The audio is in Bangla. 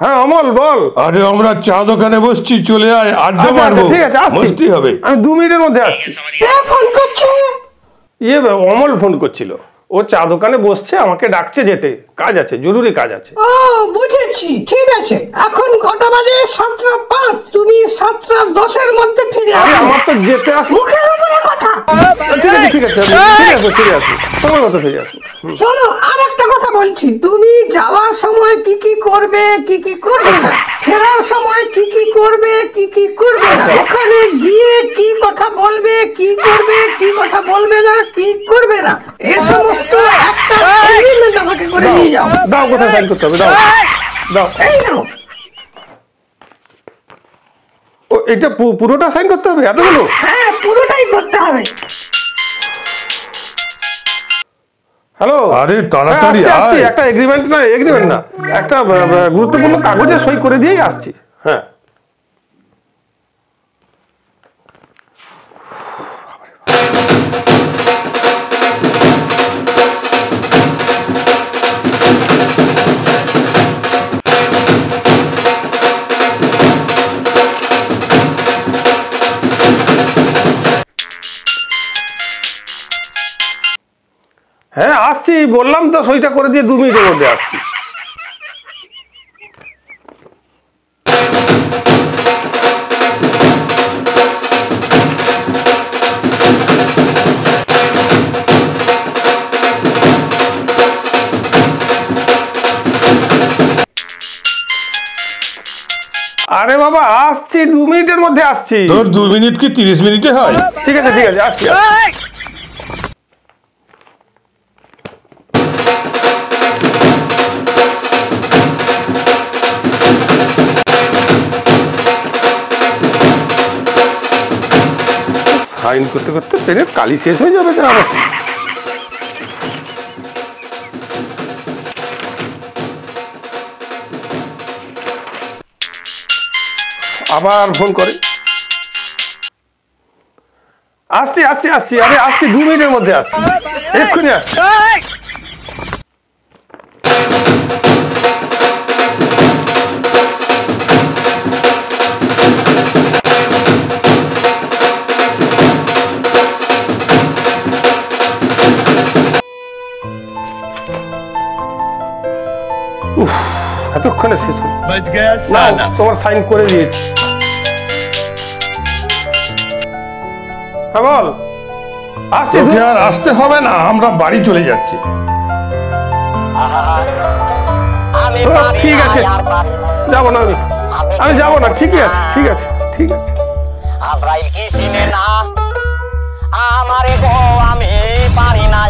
হ্যাঁ অমল বল। আরে আমরা চা দোকানে বসছি, চলে আয়, আড্ডা মারবো। ঠিক আছে, মস্তি হবে। আমি 2 মিনিটের মধ্যে আসছি। ফোন করছে? অমল ফোন করছিল, ও চা দোকানে বসছে, আমাকে ডাকছে যেতে, কাজ আছে, জরুরি কাজ আছে। ও বুঝেছি, ঠিক আছে। এখন কটা বাজে? 7:05। তুমি 7:10-এর মধ্যে ফিরে আরে আসো। আমার তো যেতে আসো। মুখের উপরে কথা। ঠিক আছে ঠিক আছে, ফিরে আসো, তোমার মতো ফিরে আসো। শোনো, আর একটা কথা বলছি, তুমি যাওয়ার সময় কি কি করবে, কি কি করবে না, ফেরার সময় কি কি করবে, কি কি করবে না, ওখানে গিয়ে কি কথা বলবে, কি করবে, কি কথা বলবে না, কি করবে না, এই সমস্ত একটা এগ্রিমেন্ট আমাকে করে নিয়ে যাও। দাও, কোথায় সাইন করতে হবে, দাও দাও। এই নাও। ও এটা পুরোটা সাইন করতে হবে এতগুলো? হ্যাঁ, পুরোটাই করতে হবে। হ্যালো, আরে তাড়াতাড়ি আয়। একটা এগ্রিমেন্ট না, একটা গুরুত্বপূর্ণ কাগজে সই করে দিয়েই আসছি। হ্যাঁ হ্যাঁ আসছি, বললাম তো সইটা করে দিয়ে 2 মিনিটের মধ্যে আসছি। আরে বাবা আসছি, 2 মিনিটের মধ্যে আসছি। তোর 2 মিনিট কি 30 মিনিটে হয়? ঠিক আছে আসছি। সাইন করতে করতে পেনের কালি শেষ হয়ে যাবে কেন আমার? আবার ফোন করে। আসছি, আরে আসছি, 2 মিনিটের মধ্যে আসছি, এক্ষুনি আসছি। এতক্ষণে শেষ হল। তোমার সাইন করে দিয়েছি। হ্যাঁ বল। তোকে আর আসতে হবে না, আমরা বাড়ি চলে যাচ্ছি। ঠিক আছে, যাবো না আমি যাবো না। ঠিকই আছে, ঠিক আছে। আব্রাইল কি চিনে না আমারে গো, আমি পারি না